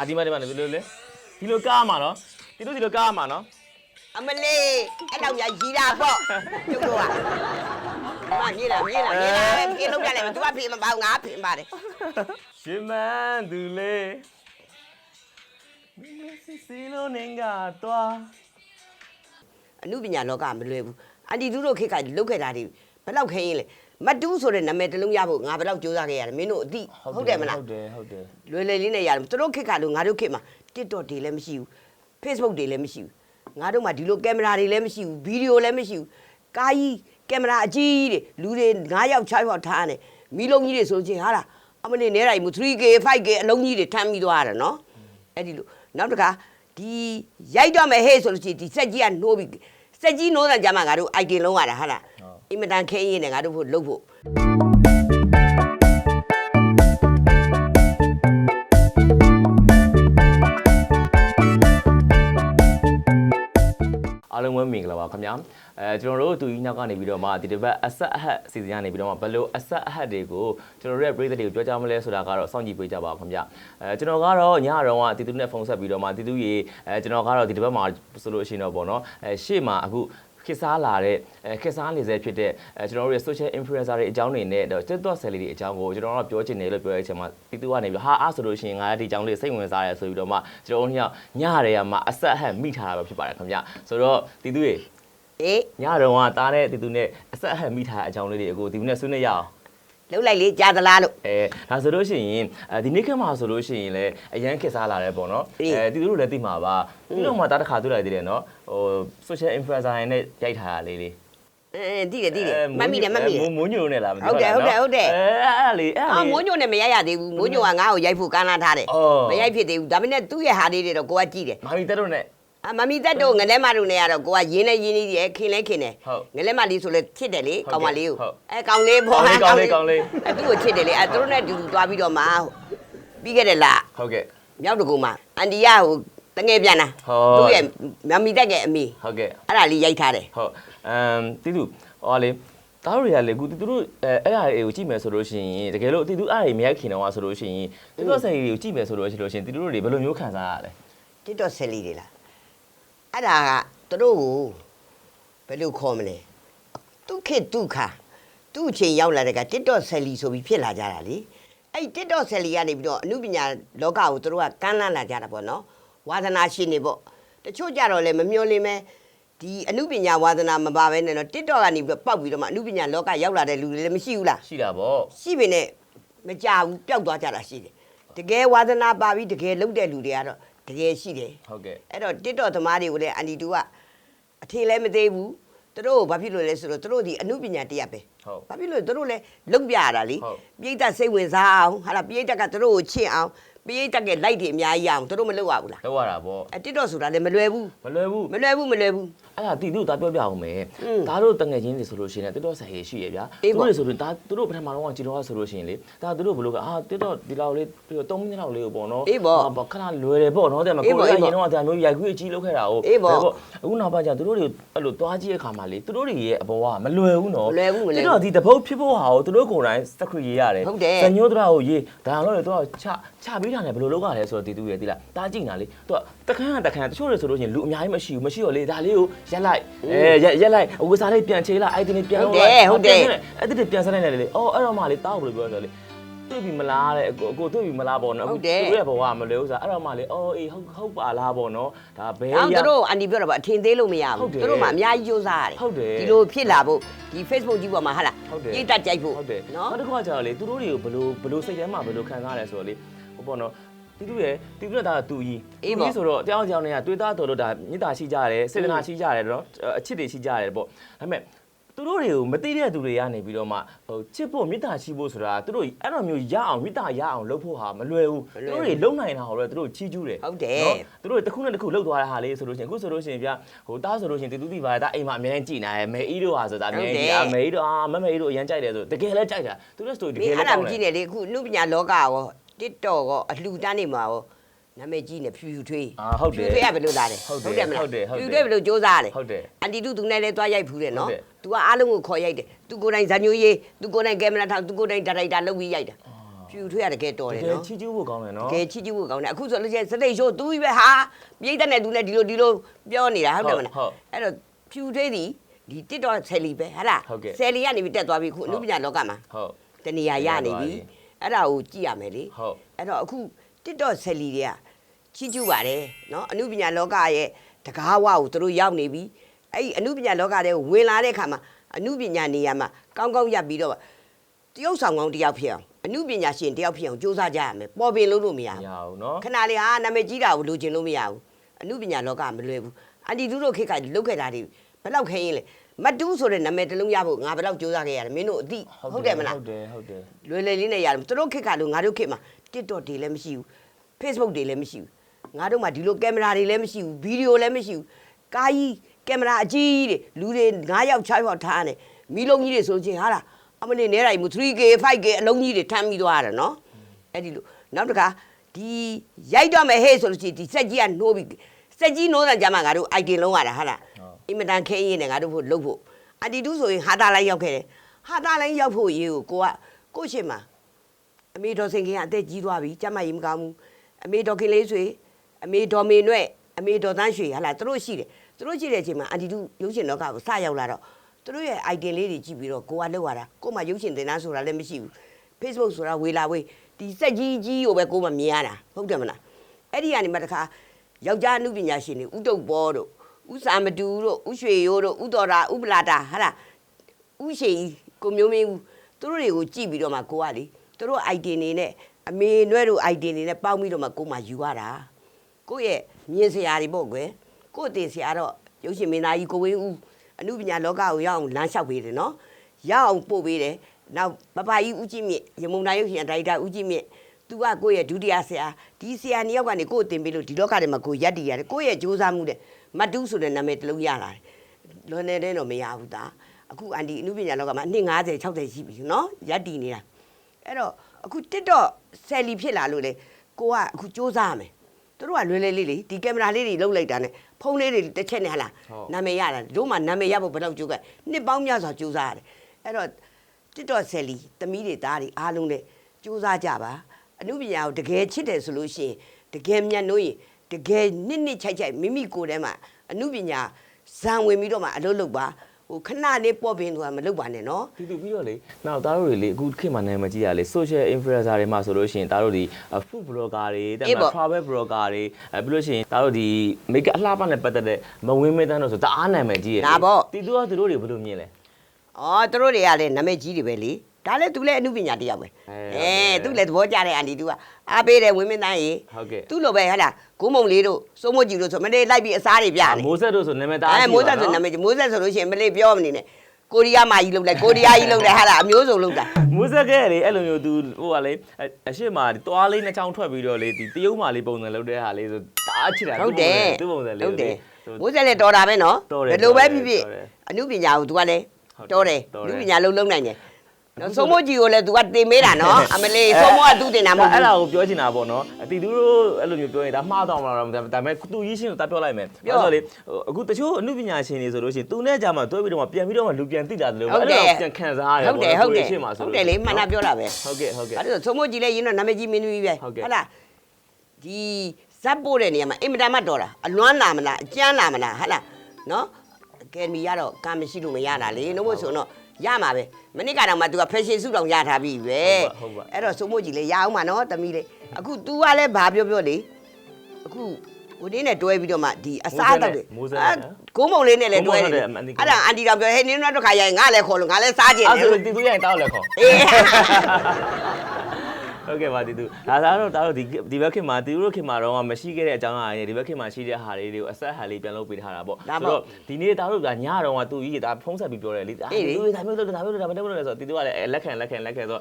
ဒီမှာဒီလိုလေဒီလိုကားမှာနော်ဒီလိုကားမှာနော်အမလေးအဲ့တော့များရီတာပေါ့ကျုပ်တို့ကမမြေးလာပဲပြေးလုံးကြလိုက်မယ်သူကဖေးမပေါငါဖေးပါတယ်ရှင်မန်းသူလေးစီလိုနေကတော့အနုပညာလောကမလွယ်ဘူးအန်တီတို့ခေတ်ကလုတ်ခဲ့တာတွေဘယ်လောက်ခဲရင်လဲမတူးဆိုတဲ့နာမည်တစ်လုံးရဖို့ငါဘယ်လောက်ကြိုးစားခဲ့ရတယ်မင်းတို့အသိဟုတ်တယ်မလားဟုတ်တယ်လွယ်လေးနဲ့ရတယ်သူတို့ခေတ်ကလို့ငါတို့ခေတ်မှာ TikTok တွေလည်းမရှိဘူး Facebook တွေလည်းမရှိဘူးငါတို့မှဒီလိုကင်မရာတွေလည်းမရှိဘူးဗီဒီယိုလည်းမရှိဘူးကားကြီးကင်မရာအကြီးတွေလူတွေ9ယောက်6ယောက်ထားနေမီးလုံးကြီးတွေဆိုချင်းဟာလားအမနေနေတိုင်းမူ 3K 5K အလုံးကြီးတွေထမ်းပြီးသွားရတယ်နော်အဲ့ဒီလိုနောက်တစ်ခါဒီရိုက်တော့မယ်ဟဲ့ဆိုလို့ရှိရင်ဒီစက်ကြီးကနှိုးပြီးစက်ကြီးနှိုးတဲ့ကြမှာငါတို့ item လုံးရတာဟာလားအင်မတန်ခဲရင်နဲ့ငါတို့ဖို့လုပ်ဖို့အားလုံးပဲမင်္ဂလာပါခင်ဗျာကျွန်တော်တို့သူကြီးနောက်ကနေပြီးတော့မှဒီတစ်ပတ်အဆက်အဟက်စီစဉ်ကနေပြီးတော့မှဘယ်လိုအဆက်အဟက်တွေကိုကျွန်တော်တို့ရဲ့ပရိသတ်တွေကိုပြောကြမလဲဆိုတာကတော့စောင့်ကြည့်ပေးကြပါခင်ဗျာကျွန်တော်ကတော့ညတော့ကတီတူနဲ့ဖုန်းဆက်ပြီးတော့မှတီတူရေကျွန်တော်ကတော့ဒီတစ်ပတ်မှာဆိုလို့ရှိရင်တော့ပေါ့နော်ရှေ့မှာအခုခေတ်စားလာတဲ့ခေတ်စားနေစေဖြစ်တဲ့ကျွန်တော်တို့ရဲ့ social influencer တွေအကြောင်းတွေနဲ့ TikTok ဆယ်လီတွေအကြောင်းကိုကျွန်တော်တို့ပြောချင်တယ်လို့ပြောရတဲ့အချိန်မှာတီတူကနေပြီးဟာအားဆိုလို့ရှိရင်ငါဒီအကြောင်းလေးစိတ်ဝင်စားရဲဆိုပြီးတော့မှကျွန်တော်တို့ညညရဲကမှအဆက်အဟက်မိထားတာပဲဖြစ်ပါတယ်ခင်ဗျာဆိုတော့တီတူရေညတော့ကတားတဲ့တီတူနဲ့အဆက်အဟက်မိထားတဲ့အကြောင်းလေးတွေအခုတီတူနဲ့ဆွေးနွေးရအောင်လှုပ်လိုက်လေကြားသလားလို့ဒါဆိုလို့ရှိရင်ဒီနေ့ခက်မှာဆိုလို့ရှိရင်လည်းအရန်ခက်စားလာတယ်ပေါ့နော်တီတူတို့လည်းသိမှာပါပြီးတော့မှတားတစ်ခါတွေ့လိုက်သေးတယ်နော်ဟို social influencer တွေနဲ့ရိုက်ထားတာလေးသိတယ်မမိတယ်မိုးညိုနဲ့လားမသိဘူးဟုတ်တယ်အဲ့လေမိုးညိုနဲ့မရိုက်ရသေးဘူးမိုးညိုကငါ့ကိုရိုက်ဖို့ကမ်းလာထားတယ်မရိုက်ဖြစ်သေးဘူးဒါပေမဲ့သူ့ရဲ့ဟာလေးတွေတော့ကိုကကြည့်တယ်မာမီတက်တို့နဲ့မမီသက်တို့ငလဲမတို့နဲ့ကတော့ကိုကရင်းနေရင်းနေတယ်ခင်လဲခင်တယ်ငလဲမလေးဆိုလဲချစ်တယ်လေကောင်မလေးကိုကောင်လေးပေါ့ကောင်လေးသူ့ကိုချစ်တယ်လေသူတို့နဲ့တူသွားပြီးတော့မှပြီးခဲ့တယ်လားဟုတ်ကဲ့မြောက်တကူမှာအန်တီကဟိုတငယ်ပြန်တာသူ့ရဲ့မမီသက်ရဲ့အမေဟုတ်ကဲ့အဲ့ဒါလေးရိုက်ထားတယ်ဟုတ်တီတူဟောလေသားတို့တွေကလေကူသူတို့အဲ့ဒါတွေကိုကြည့်မယ်ဆိုလို့ရှိရင်တကယ်လို့တီတူအဲ့ဒါတွေမရိုက်ခင်တော့ဆိုလို့ရှိရင်တီတူဆယ်တွေကိုကြည့်မယ်ဆိုလို့ရှိရင်တီတူတို့တွေဘယ်လိုမျိုးခံစားရလဲတီတူဆယ်လီတွေလားအဲ့ဒါကသူတို့ကိုဘယ်လိုခေါ်မလဲဒုက္ခဒုက္ခသူ့အချိန်ရောက်လာတဲ့က TikTok ဆယ်လီဆိုပြီးဖြစ်လာကြတာလေအဲ့ TikTok ဆယ်လီကနေပြီးတော့အမှုပညာလောကကိုသူတို့ကကမ်းလှမ်းလာကြတာပေါ့နော်ဝါသနာရှင်တွေပေါ့တချို့ကြတော့လည်းမမျောလင်းမဲဒီအမှုပညာဝါသနာမပါဘဲနဲ့တော့ TikTok ကနေပြီးတော့ပောက်ပြီးတော့မှအမှုပညာလောကရောက်လာတဲ့လူတွေလည်းမရှိဘူးလားရှိတာပေါ့ရှိပေနဲ့မကြဘူးပျောက်သွားကြတာရှိတယ်တကယ်ဝါသနာပါပြီးတကယ်လုပ်တဲ့လူတွေကတော့တကယ်ရှိတယ်ဟုတ်ကဲ့အဲ့တော့ TikTok သမားတွေကိုလည်းအန်တီတူကအထင်လည်းမသေးဘူးသူတို့ဘာဖြစ်လို့လဲဆိုတော့သူတို့ဒီအမှုပညာတရားပဲဘာဖြစ်လို့သူတို့လည်းလုံပြရတာလေပြိဿစိတ်ဝင်စားအောင်ဟာလားပြိဿကသူတို့ကိုချစ်အောင်ပြိဿကလိုက်တွေအများကြီးအောင်သူတို့မလုပ်ရဘူးလားလုပ်ရတာပေါ့TikTok ဆိုတာလည်းမလွယ်ဘူးအဲ့ဒါတီတို့ဒါပြောပြအောင်မယ်ဒါတို့တငယ်ချင်းတွေဆိုလို့ရှိရင် TikTok ဆယ်ရေးရှိရဗျာသူတို့ဆိုရင်ဒါသူတို့ပထမတော့ကြည်တော့ဆိုလို့ရှိရင်လေဒါသူတို့ဘလို့ကTikTok ဒီလောက်လေး3မိနစ်လောက်လေးကိုပေါ့နော်ခဏလွယ်တယ်ပေါ့နော်တဲ့မကိုယ်ကရင်တော့ဒါမျိုးရိုက်ခွေးအကြီးလုပ်ခဲ့တာကိုပေါ့အခုနောက်ပိုင်းကျသူတို့တွေအဲ့လိုသွားကြည့်တဲ့ခါမှာလေသူတို့တွေရဲ့အပေါ်ကမလွယ်ဘူးနော်မလွယ်ဘူးTikTok ဒီတပုတ်ဖြစ်ဖို့ဟာကိုသူတို့ကိုယ်တိုင်စက်ခရီးရတယ်ဇညိုးတို့ကိုရေးဒါတော့လေသူကချပေးတာနဲ့ဘယ်လိုလုပ်ရလဲဆိုတော့တီတူရဲ့တိလားတားကြည့်နာလေသူကတခန်းတခန်းတချို့တွေဆိုလို့ရှိရင်လူအများကြီးမရှိတော့လေဒါလေးကိုရက်လိုက်ရက်လိုက်အဝစားလေးပြန်ချေးလိုက်အိုက်တင်လေးပြန်ဟုတ်တယ်အဲ့ဒီပြန်ဆက်လိုက်နေလေအော်အဲ့တော့မှလေတားကိုဘယ်လိုပြောဆိုလေတွေ့ပြီမလားတဲ့အကိုတွေ့ပြီမလားပေါ့နော်အခုသူရဲ့ဘဝမလွယ်ဘူးဆိုအဲ့တော့မှလေအော်အေးဟုတ်ပါလားပေါ့နော်ဒါဘယ်ရသူတို့အန်တီပြောတာပေါ့အထင်သေးလို့မရဘူးသူတို့မှအများကြီးစူးစမ်းရတယ်ဒီလိုဖြစ်လာဖို့ဒီ Facebook ကြီးပေါ်မှာဟာလားရေးတက်ကြိုက်ဖို့နော်နောက်တစ်ခါကျတော့လေသူတို့တွေကိုဘယ်လိုစိတ်ထဲမှာဘယ်လိုခံစားရလဲဆိုတော့လေဟိုပေါ့နော်တီတူရဲ့ဒါကတူကြီးဆိုတော့တရားကြောင်တွေကတွေးသားတော်လို့ဒါမြစ်တာရှိကြတယ်စေတနာရှိကြတယ်နော်အချစ်တွေရှိကြတယ်ပေါ့ဒါပေမဲ့သူတို့တွေကိုမသိတဲ့သူတွေကနေပြီးတော့မှဟိုချစ်ဖို့မြစ်တာရှိဖို့ဆိုတာသူတို့အဲ့လိုမျိုးရအောင်မြစ်တာရအောင်လုပ်ဖို့ဟာမလွယ်ဘူးသူတို့တွေလုံနိုင်တာဟောတော့သူတို့ချီးကျူးတယ်ဟုတ်တယ်သူတို့တစ်ခုနဲ့တစ်ခုလှုပ်သွားတဲ့ဟာလေးဆိုလို့ရှိရင်အခုဆိုလို့ရှိရင်ဗျာဟိုတားဆိုလို့ရှိရင်တူတီပါတာအိမ်မှာအများကြီးကြည်နေတယ်မေအီတို့ဟာဆိုတာအများကြီးမေအီတို့မမေအီတို့အရန်ကြိုက်တယ်ဆိုတကယ်လည်းကြိုက်တာသူတို့ဆိုတကယ်လည်းအဲ့ဒါမကြည့်နဲ့လေအခုလူပညာလောကရော TikTok ရောအလှူတန်းနေမှာရောနာမည်ကြီးနေဖြူထွေးဟုတ်တယ်ဖြူထွေးကဘယ်လိုလာတယ်ဟုတ်တယ်မလားဖြူထွေးဘယ်လိုစူးစမ်းလဲဟုတ်တယ်အန်တီတူနဲ့လည်းသွားရိုက်ဖူးတယ်နော် तू ကအားလုံးကိုခေါ်ရိုက်တယ် तू ကိုယ်တိုင်ဇာညိုရေး तू ကိုယ်တိုင်ကင်မရာထောင် तू ကိုယ်တိုင်ဒါရိုက်တာလုပ်ပြီးရိုက်တာ ဖြူထွေးရတကယ်တော်တယ်နော် ချီကျူးဖို့ကောင်းတယ်နော် တကယ်ချစ်ကြည့်ဖို့ကောင်းတယ်အခုဆိုလို့ရှိရင်စတိတ်ရှိုးသူကြီးပဲဟာပြိတ္တနဲ့သူလည်းဒီလိုပြောနေတာဟုတ်တယ်မလားအဲ့တော့ဖြူထွေးသည်ဒီတစ်တော့ဆယ်လီပဲဟာလားဆယ်လီကနေပြီးတက်သွားပြီခုအနုပညာလောကမှာဟုတ်တနေရာရနေပြီအဲ့ဒါကိုကြည့်ရမယ်လေအဲ့တော့အခုတစ်တော့ဆယ်လီတွေကချီးကျူးပါတယ်နော်အနုပညာလောကရဲ့တကားဝကိုသူတို့ရောက်နေပြီအဲ့ဒီအနုပညာလောကတဲ့ဝင်လာတဲ့ခါမှာအနုပညာနေရာမှာကောင်းကောင်းရပ်ပြီးတော့တရုပ်ဆောင်ကောင်းတယောက်ဖြစ်အောင်အနုပညာရှင်တယောက်ဖြစ်အောင်စူးစမ်းကြရမယ်ပေါ်ပင်လို့မရဘူးနော်ခဏလေးဟာနာမည်ကြီးတာကိုလိုချင်လို့မရဘူးအနုပညာလောကမလွယ်ဘူးအန်တီတို့ခေတ်ကလုတ်ခဲ့တာတွေဘယ်လောက်ခဲရင်လဲမတူးဆိုတဲ့နာမည်တစ်လုံးရဖို့ငါဘယ်လောက်စူးစမ်းခဲ့ရတယ်မင်းတို့အသိဟုတ်တယ်မလားဟုတ်တယ်လွယ်လွယ်လေးနဲ့ရတယ်သူတို့ခေတ်ကလို့ငါတို့ခေတ်မှာ TikTok တွေလည်းမရှိဘူး Facebook တွေလည်းမရှိဘူးငါတို့မှာဒီလိုကင်မရာတွေလည်းမရှိဘူးဗီဒီယိုလည်းမရှိဘူးကားကြီးကင်မရာအကြီးတွေလူတွေ9ယောက်6ယောက်ထားနေမီလုံးကြီးတွေဆိုချင်းဟာလားအမနေနေတိုင်းမူ 3K 5K အလုံးကြီးတွေထမ်းပြီးသွားရတယ်နော်အဲ့ဒီလိုနောက်တစ်ခါဒီရိုက်တော့မယ်ဟဲ့ဆိုလို့ရှိရင်ဒီစက်ကြီးကနှိုးပြီးစက်ကြီးနှိုးတဲ့ကြမှာငါတို့ item လုံးရတာဟာလားအင်မတန်ခဲရင်နဲ့ငါတို့ဖို့လုပ်ဖို့အတီတူးဆိုရင်ဟာတာလိုက်ရောက်ခဲ့တယ်ဟာတာလိုက်ရောက်ဖို့ရေးကိုရှင်းမှာအမေတော်စင်ခင်ကအသက်ကြီးသွားပြီကျမကြီးမကောင်းဘူးအမေတော်ခင်လေးဆွေအမေတော်မေနွဲ့အမေတော်တန်းရွှေဟာလားသူတို့ရှိတယ်သူတို့ရှိတဲ့အချိန်မှာအတီတူးရုပ်ရှင်လောကကိုစရောက်လာတော့သူတို့ရဲ့ item လေးတွေကြည့်ပြီးတော့ကိုကလောက်ရတာကိုမှရုပ်ရှင်တင်သားဆိုတာလည်းမရှိဘူး Facebook ဆိုတာဝေလာဝေးဒီစက်ကြီးကြီးကိုပဲကိုမှမြင်ရတာဟုတ်တယ်မလားအဲ့ဒီကနေမှတခါယောက်ျားအမှုပညာရှင်တွေဥတုပ်ဘောတို့ဥစာမတူတို့ဥရွှေရိုးတို့ဥတော်တာဥပလာတာဟာလားဥရှိကိုမျိုးမင်းဦးသူတို့တွေကိုကြည့်ပြီးတော့မှကိုကလေသူတို့ item နေနဲ့အမေနွဲ့တို့ item နေနဲ့ပေါင်းပြီးတော့မှကိုမှယူရတာကိုရဲ့မြင်စရာတွေပေါ့ကွယ်ကိုတင်စရာတော့ရုပ်ရှင်မင်းသားကြီးကိုဝင်းဦးအမှုပညာလောကကိုရောက်အောင်လမ်းလျှောက်ပေးတယ်နော်ရောက်အောင်ပို့ပေးတယ်နောက်ပပကြီးဦးကြီးမြင့်ရမုံတိုင်းရုပ်ရှင်ဒါရိုက်တာဦးကြီးမြင့်သူကကိုယ့်ရဲ့ဒုတိယဆရာဒီဆရာနှစ်ယောက်ကနေကိုယ်တင်ပေးလို့ဒီလောကထဲမှာကိုရက်တည်ရတယ်ကိုယ့်ရဲ့စူးစမ်းမှုတဲ့မတူးဆိုတဲ့နာမည်တစ်လုံးရလာတယ်လွန်နေတဲ့တော့မရဘူးသားအခုအန်ဒီအမှုပညာလောကမှာအနှစ်50 60ရှိပြီနော်ရက်တည်နေတာအဲ့တော့အခု TikTok ဆယ်လီဖြစ်လာလို့လေကိုကအခုစူးစမ်းရမယ်သူတို့ကလွယ်လွယ်လေးလေဒီကင်မရာလေးတွေလုံးလိုက်တာနဲ့ဖုန်းလေးတွေတစ်ချက်နဲ့ဟာလားနာမည်ရတာတို့မှနာမည်ရဖို့ဘယ်တော့ကြိုးကနှစ်ပေါင်းများစွာစူးစမ်းရတယ်အဲ့တော့ TikTok ဆယ်လီသမီးတွေသားတွေအားလုံးနဲ့စူးစမ်းကြပါအမှုပညာကိုတကယ်ချစ်တယ်ဆိုလို့ရှိရင်တကယ်မြတ်လို့ရင်တကယ်နှစ်ချိုက်မိမိကိုယ်ထဲမှာအမှုပညာဇံဝင်ပြီးတော့မှအလုပ်လုပ်ပါဟိုခဏလေးပေါ့ပင်ဆိုတာမလုပ်ပါနဲ့နော်တူပြီးတော့လေနောက်သားတို့တွေလေအခုခေတ်မှာနာမည်ကြီးရလေ social influencer တွေမှာဆိုလို့ရှိရင်သားတို့ဒီ food blogger တွေတဲ့မှာ travel blogger တွေပြီးလို့ရှိရင်သားတို့ဒီ make up အလှပနဲ့ပတ်သက်တဲ့မဝင်းမင်းတန်းတို့ဆိုတအားနာမည်ကြီးရတီတူကသူတို့တွေဘယ်လိုမြင်လဲအော်သူတို့တွေကလည်းနာမည်ကြီးတွေပဲလေဒါလည်းသူလည်းအမှုပညာတယောက်ပဲသူလည်းသဘောကျတဲ့အန်တီသူကအားပေးတယ်ဝင်းမင်းတန်းရေသူ့လိုပဲဟာလားကိုမုံလေးတို့စိုးမိုးကြီးတို့ဆိုမလေးလိုက်ပြီးအစားတွေပြတယ်မိုးဆက်တို့ဆိုနာမည်သားမိုးဆက်ဆိုနာမည်မိုးဆက်ဆိုလို့ရှိရင်မလေးပြောမနေနဲ့ကိုရီးယားမာကြီးလုပ်လိုက်ကိုရီးယားကြီးလုပ်တယ်ဟာလားအမျိုးစုံလုပ်တာမိုးဆက်ကလေအဲ့လိုမျိုးသူဟိုကလေအရှိမတွားလေးနှစ်ချောင်းထွက်ပြီးတော့လေဒီတရုတ်မာလေးပုံစံလုပ်တဲ့ဟာလေးဆိုတအားချစ်တာဟုတ်တယ်သူ့ပုံစံလေးဟုတ်တယ်မိုးဆက်လည်းတော်တာပဲနော်ဘယ်လိုပဲဖြစ်ဖြစ်အမှုပညာကိုသူကလည်းတော်တယ်အမှုပညာလုံးနိုင်တယ်နော်စိုးမိုးကြီးကိုလည်း तू ကတင်မေးတာနော်အမလေးစိုးမိုးက तू တင်တာမဟုတ်ဘူးအဲ့ဒါကိုပြောချင်တာပေါ့နော်အတီသူတို့အဲ့လိုမျိုးပြောရင်ဒါမှားတော့မလားတော့ဒါပေမဲ့ तू ရေးရှင်းကိုတတ်ပြောလိုက်မယ်ပြောဆိုလေအခုတချို့အမှုပညာရှင်တွေဆိုလို့ရှိရင် तू နဲ့ကြာမှတွဲပြီးတော့မှပြန်ပြီးတော့မှလူပြန်သိတာတယ်လို့အဲ့ဒါပြန်ခံစားရတယ်ဟုတ်တယ်လေမှန်တာပြောတာပဲဟုတ်ကဲ့အဲ့ဒါစိုးမိုးကြီးလည်းရင်းတော့နာမည်ကြီးမင်းသမီးပဲဟုတ်လားဒီဇက်ပို့တဲ့နေရာမှာအင်မတန်မှတော်တာအလွမ်းလာမလားအကျန်းလာမလားဟုတ်လားနော်အကယ်ဒမီကတော့ကံမရှိလို့မရတာလေနှုတ်မို့ဆိုတော့ရမှာပဲမနစ်ကတော့မှ तू က fashion စုတောင်ရထားပြီပဲအဲ့တော့စိုးမိုးကြီးလေရအောင်ပါနော်တမီးလေအခု तू ကလည်းဘာပြောလေအခုဟိုတင်းနဲ့တွဲပြီးတော့မှဒီအစားတောက်တယ်ကိုမုံလေးနဲ့လည်းတွဲတယ်အဲ့ဒါအန်တီတော်ပြောဟဲ့နင်းတို့တစ်ခါရရင်ငါလည်းခေါ်လို့ငါလည်းစားကြည့်တယ်အဲ့ဆိုတီတူရရင်တောက်လည်းခေါ်ဟုတ်ကဲ့ပါတီတူဒါတော့ဒီဘက်ခင်မှာတီတူတို့ခင်မှာတော့မရှိခဲ့တဲ့အကြောင်းအရာတွေဒီဘက်ခင်မှာရှိတဲ့ဟာတွေတွေကိုအဆက်ဟာလေးပြန်လုပ်ပေးထားတာပေါ့ဆိုတော့ဒီနေ့တာတို့ကညတော့သူကြီးကဒါဖုံးဆက်ပြီးပြောတယ်လေတီတူဒါမျိုးလုပ်တာဘာလုပ်လို့လဲဆိုတော့တီတူကလည်းလက်ခံဆိုတော့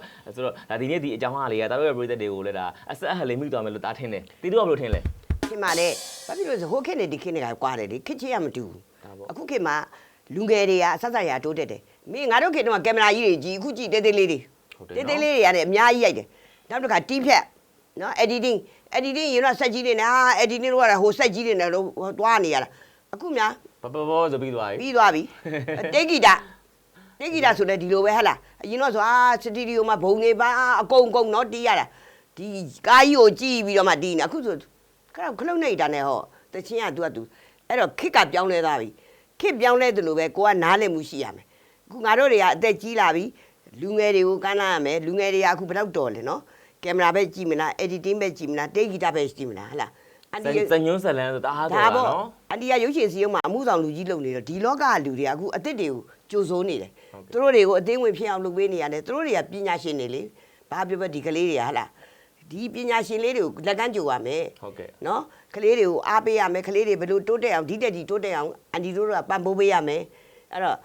ဒါဒီနေ့ဒီအကြောင်းအရာလေးကတာတို့ရဲ့ပရိသတ်တွေကိုလည်းဒါအဆက်ဟာလေးမိသွားမယ်လို့တာထင်တယ်တီတူကဘယ်လိုထင်လဲခင်မှာလေဘာဖြစ်လို့ဆိုဟိုခေတ်နဲ့ဒီခေတ်နဲ့ကကွာတယ်လေခေတ်ချင်းရမတူဘူးအခုခေတ်မှာလူငယ်တွေကဆက်ဆက်ရတိုးတက်တယ်မင်းငါတို့ခေတ်တော့ကင်မရာကြီးတွေကြီးအခုကြည့်တဲတဲလေးတွေရတယ်အများကြီးရိုက်တယ်နောက်တစ်ခါတီးဖြတ်နော် editing ရင်တော့ဆက်ကြီးတွေနဲ့ editing တော့ဟိုဆက်ကြီးတွေနဲ့တော့တွားနေရတာအခုများဘောဆိုပြီးသွားပြီတိတ်ဂီတာ တေးဂီတာဆိုလည်းဒီလိုပဲဟဟလားအရင်တော့ဆိုစတူဒီယိုမှာဘုံနေပါအကုန်နော်တီးရတာဒီကားကြီးကိုကြည့်ပြီးတော့မှတီးနေအခုဆိုခလုတ်နေတာနဲ့ဟောတချင်းကသူကသူအဲ့တော့ခစ်ကပြောင်းလဲသွားပြီခစ်ပြောင်းလဲတယ်လို့ပဲကိုကနားလည်မှုရှိရမယ်အခုငါတို့တွေကအသက်ကြီးလာပြီလူငယ်တွေကိုကမ်းလာရမယ်လူငယ်တွေကအခုဘယ်တော့တော်လဲနော်ကင်မရာပဲကြည့်မလား editing ပဲကြည့်မလားတေးဂီတာပဲကြည့်မလားဟလားစညွန်းဇလန်းဆိုတာအားတော်တာနော်အန်တီကရုပ်ရှင်စီရုံမှာအမှုဆောင်လူကြီးလုပ်နေတော့ဒီလောကလူတွေကအခုအစ်စ်တွေကိုကြိုဆိုးနေတယ်သူတို့တွေကိုအသိဝင်ဖြစ်အောင်လုပ်ပေးနေရတယ်သူတို့တွေကပညာရှင်တွေလေဘာပြောဒီကလေးတွေကဟလားဒီပညာရှင်လေးတွေကိုလက်ကမ်းကြိုရမယ်ဟုတ်ကဲ့နော်ကလေးတွေကိုအားပေးရမယ်ကလေးတွေဘယ်လိုတိုးတက်အောင်ဒီတက်ဒီတိုးတက်အောင်အန်တီတို့ကပံ့ပိုးပေးရမယ်အဲ့တော့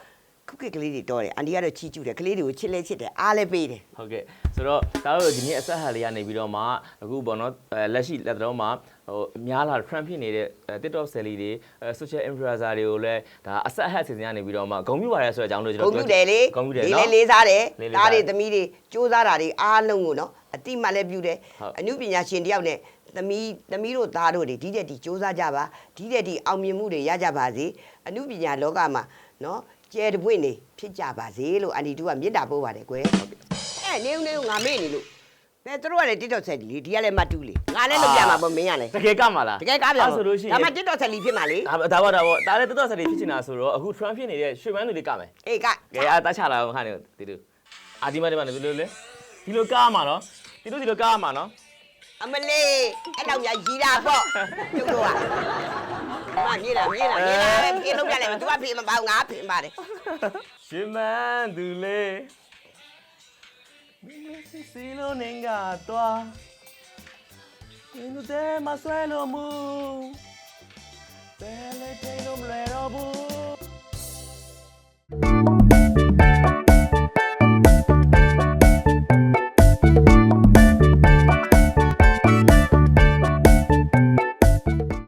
ခုကလေးတွေတော်တယ်အန်တီကတော့ချီကျူတယ်ကလေးတွေကိုချစ်လဲချစ်တယ်အားလဲပေးတယ်ဟုတ်ကဲ့ဆိုတော့ဒါတို့ဒီနေ့အဆက်ဟန်လေးကနေပြီးတော့မှအခုပေါ့နော်လက်ရှိလက်တော်မှာဟိုများလာ trend ဖြစ်နေတဲ့ TikTok ဆယ်လီတွေ social influencer တွေကိုလည်းဒါအဆက်ဟန်စီစဉ်ကနေပြီးတော့မှဂုဏ်ပြုပါရဲဆိုတဲ့အကြောင်းလို့ကျွန်တော်ဂုဏ်ပြုတယ်လေဂုဏ်ပြုတယ်နော်လေးစားတယ်သားတွေသမီးတွေစူးစမ်းတာတွေအားလုံးကိုနော်အတိမလည်းပြုတယ်အမှုပညာရှင်တယောက်နဲ့သမီးတို့သားတို့တွေဒီတက်ဒီစူးစမ်းကြပါဒီတက်ဒီအောင်မြင်မှုတွေရကြပါစေအမှုပညာလောကမှာနော်ကျဲတပွင့်နေဖြစ်ကြပါစေလို့အန်တီတို့ကမေတ္တာပို့ပါတယ်ကွယ်အဲ့နေငါမေ့နေလို့ဘယ်တို့ကလည်း TikTok ဆက်လီဒီကလည်းမတူလေငါလည်းလုပ်ပြမှာပေါ့မင်းကလည်းတကယ်ကမှာလားတကယ်ကားပြမှာဆိုလို့ရှိရင်ဒါမှ TikTok ဆက်လီဖြစ်မှာလေဒါပေါ့ဒါလည်း TikTok ဆက်လီဖြစ်နေတာဆိုတော့အခု trend ဖြစ်နေတဲ့ရွှေမန်းသူလေးကမယ်အေးကကဲအားတချလာအောင်ခါနေတီတူဒီမှာဒီလိုလေဒီလိုကားမှာနော်တီတူဒီလိုကားမှာနော်အမလေးအဲ့တော့ညာကြီးတာပေါ့ကျုပ်တို့ကမပြေးလာပဲပြေးလို့ပြလိုက်မယ် तू ကပြေးမပေါ့ငါပြေးပါတယ်ရွှေမန်းသူလေးစီလိုနေငါတော့你都这么帅了么？别来听我们来了不？